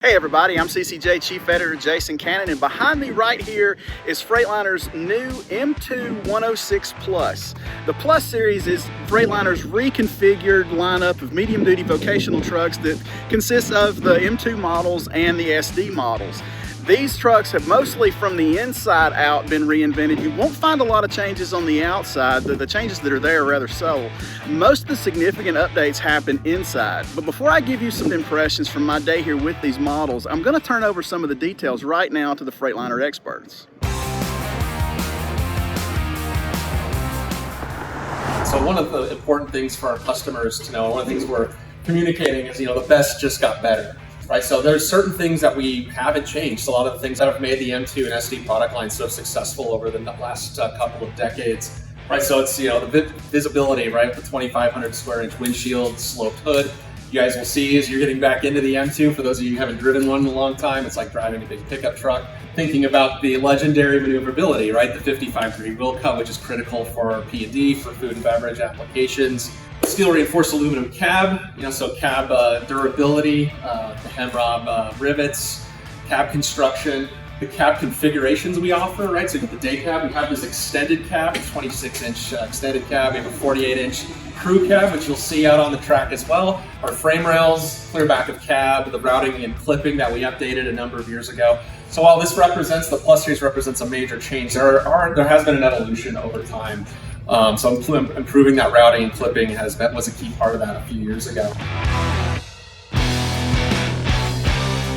Hey everybody, I'm CCJ Chief Editor Jason Cannon, and behind me right here is Freightliner's new M2 106 Plus. The Plus series is Freightliner's reconfigured lineup of medium-duty vocational trucks that consists of the M2 models and the SD models. These trucks have mostly from the inside out been reinvented. You won't find a lot of changes on the outside. The changes that are there are rather subtle. Most of the significant updates happen inside. But before I give you some impressions from my day here with these models, I'm going to turn over some of the details right now to the Freightliner experts. So one of the important things for our customers to know, one of the things we're communicating is, the best just got better. Right, so there's certain things that we haven't changed. A lot of the things that have made the M2 and SD product line so successful over the last couple of decades. Right, so it's the visibility, right, the 2,500 square inch windshield, sloped hood. You guys will see as you're getting back into the M2. For those of you who haven't driven one in a long time, it's like driving a big pickup truck. Thinking about the legendary maneuverability, right, the 55-degree wheel cut, which is critical for P&D, for food and beverage applications. Steel reinforced aluminum cab, so cab durability, the Henrob rivets, cab construction, the cab configurations we offer, right? So you get the day cab, we have this extended cab, 26-inch extended cab, we have a 48-inch crew cab, which you'll see out on the track as well. Our frame rails, clear back of cab, the routing and clipping that we updated a number of years ago. So while this represents, the Plus Series represents a major change, there has been an evolution over time. So improving that routing and clipping was a key part of that a few years ago.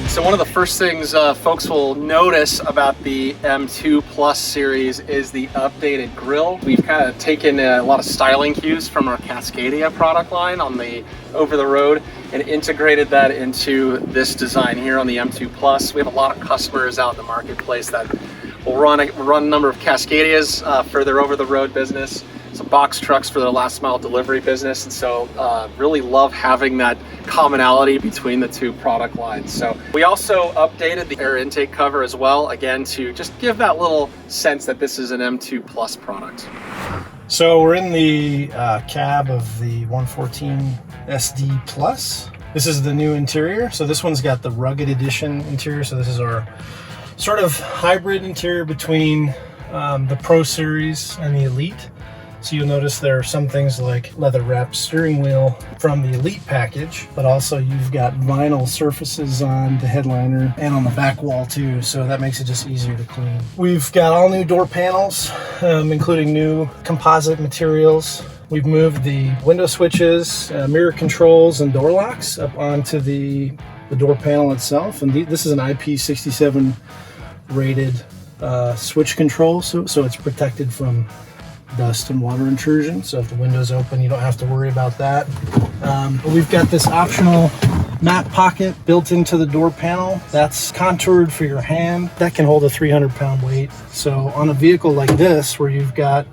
So one of the first things folks will notice about the M2 Plus series is the updated grille. We've kind of taken a lot of styling cues from our Cascadia product line on the over-the-road and integrated that into this design here on the M2 Plus. We have a lot of customers out in the marketplace that will run a number of Cascadias for their over-the-road business, some box trucks for their last mile delivery business, and so really love having that commonality between the two product lines. So we also updated the air intake cover as well, again to just give that little sense that this is an M2 Plus product. So we're in the cab of the 114 SD Plus. This is the new interior. So this one's got the rugged edition interior. So this is our sort of hybrid interior between the Pro Series and the Elite. So you'll notice there are some things like leather wrapped steering wheel from the Elite package, but also you've got vinyl surfaces on the headliner and on the back wall too, so that makes it just easier to clean. We've got all new door panels, including new composite materials. We've moved the window switches, mirror controls, and door locks up onto the door panel itself, and this is an IP67 rated switch control, so it's protected from dust and water intrusion. So if the window's open, you don't have to worry about that. We've got this optional map pocket built into the door panel that's contoured for your hand. That can hold a 300-pound weight. So on a vehicle like this, where you've got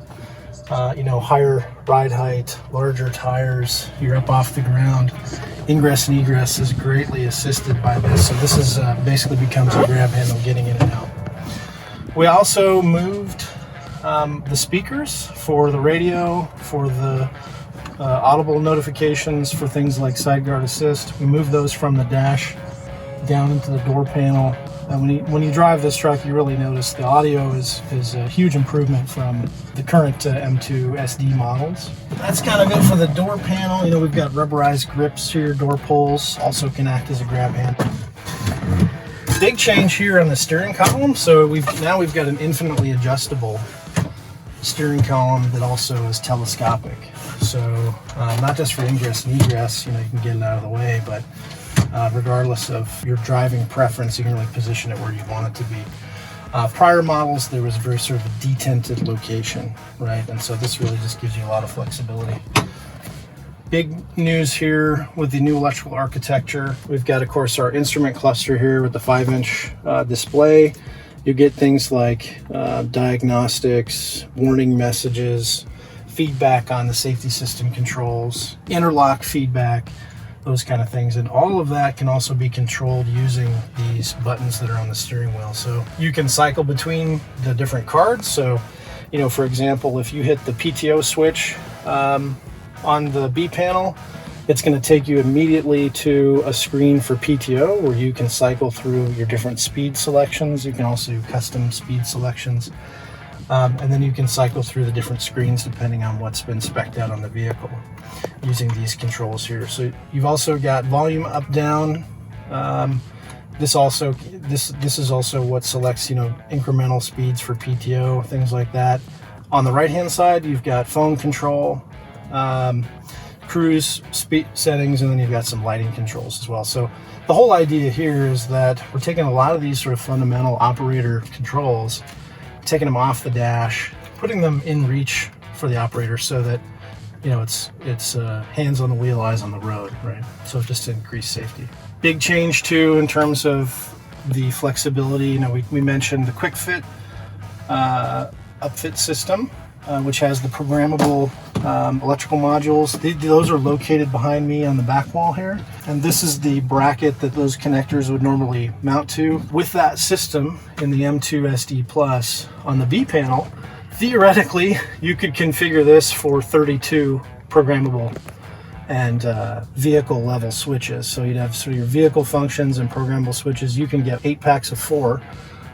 higher ride height, larger tires, you're up off the ground, ingress and egress is greatly assisted by this. So this is basically becomes a grab handle getting in and out. We also moved the speakers for the radio, for the audible notifications for things like side guard assist. We moved those from the dash down into the door panel. And when you drive this truck, you really notice the audio is a huge improvement from the current M2 SD models. That's kind of it for the door panel. We've got rubberized grips here, door pulls, also can act as a grab handle. Big change here on the steering column. So we've got an infinitely adjustable steering column that also is telescopic. So not just for ingress and egress, you can get it out of the way, but regardless of your driving preference, you can really position it where you want it to be. Prior models, there was a very sort of a detented location, right? And so this really just gives you a lot of flexibility. Big news here with the new electrical architecture. We've got, of course, our instrument cluster here with the 5-inch display. You get things like diagnostics, warning messages, feedback on the safety system controls, interlock feedback, those kind of things. And all of that can also be controlled using these buttons that are on the steering wheel. So you can cycle between the different cards. So, for example, if you hit the PTO switch on the B panel, It's going to take you immediately to a screen for PTO where you can cycle through your different speed selections. You can also do custom speed selections. And then you can cycle through the different screens depending on what's been spec'd out on the vehicle using these controls here. So you've also got volume up, down. This is also what selects, incremental speeds for PTO, things like that. On the right hand side, you've got phone control, cruise speed settings, and then you've got some lighting controls as well. So the whole idea here is that we're taking a lot of these sort of fundamental operator controls, taking them off the dash, putting them in reach for the operator so that it's hands on the wheel, eyes on the road, right? So just to increase safety. Big change too in terms of the flexibility. We mentioned the quick fit upfit system, which has the programmable electrical modules. Those are located behind me on the back wall here, and this is the bracket that those connectors would normally mount to. With that system in the M2 SD Plus on the B panel, theoretically you could configure this for 32 programmable and vehicle level switches. So you'd have sort of your vehicle functions and programmable switches. You can get 8 packs of 4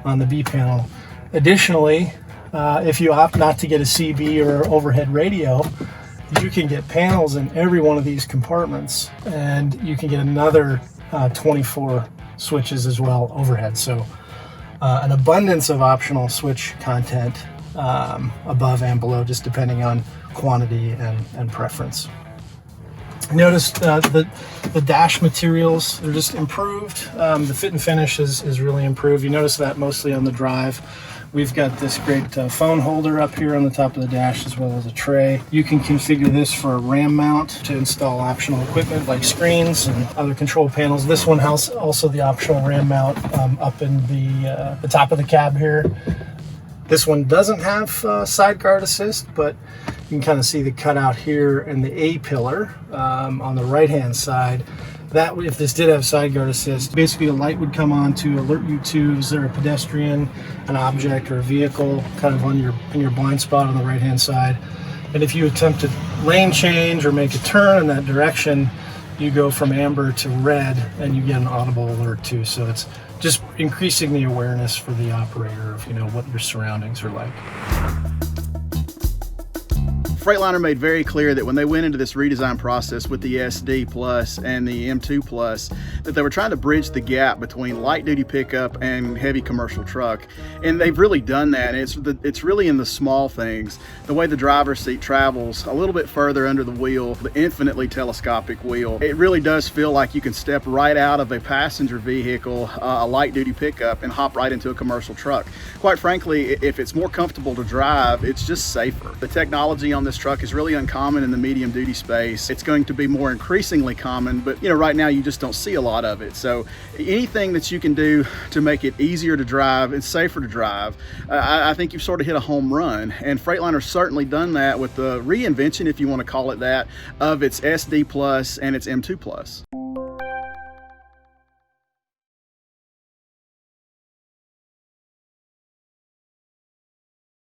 on the B panel. Additionally, if you opt not to get a CB or overhead radio, you can get panels in every one of these compartments, and you can get another 24 switches as well overhead. So an abundance of optional switch content above and below, just depending on quantity and preference. Notice the dash materials, they're just improved. The fit and finish is really improved. You notice that mostly on the drive. We've got this great phone holder up here on the top of the dash, as well as a tray. You can configure this for a RAM mount to install optional equipment like screens and other control panels. This one has also the optional RAM mount up in the top of the cab here. This one doesn't have side guard assist, but you can kind of see the cutout here in the A pillar on the right hand side. That, if this did have side guard assist, basically a light would come on to alert you to, is there a pedestrian, an object, or a vehicle kind of in your blind spot on the right hand side. And if you attempt to lane change or make a turn in that direction, you go from amber to red and you get an audible alert too. So it's just increasing the awareness for the operator of what your surroundings are like. Freightliner made very clear that when they went into this redesign process with the SD Plus and the M2 Plus, that they were trying to bridge the gap between light duty pickup and heavy commercial truck. And they've really done that. And it's really in the small things. The way the driver's seat travels a little bit further under the wheel, the infinitely telescopic wheel. It really does feel like you can step right out of a passenger vehicle, a light duty pickup, and hop right into a commercial truck. Quite frankly, if it's more comfortable to drive, it's just safer. The technology on this truck is really uncommon in the medium duty space. It's going to be more increasingly common, but right now you just don't see a lot of it. So anything that you can do to make it easier to drive and safer to drive, I think you've sort of hit a home run. And Freightliner's certainly done that with the reinvention, if you want to call it that, of its SD Plus and its M2 Plus.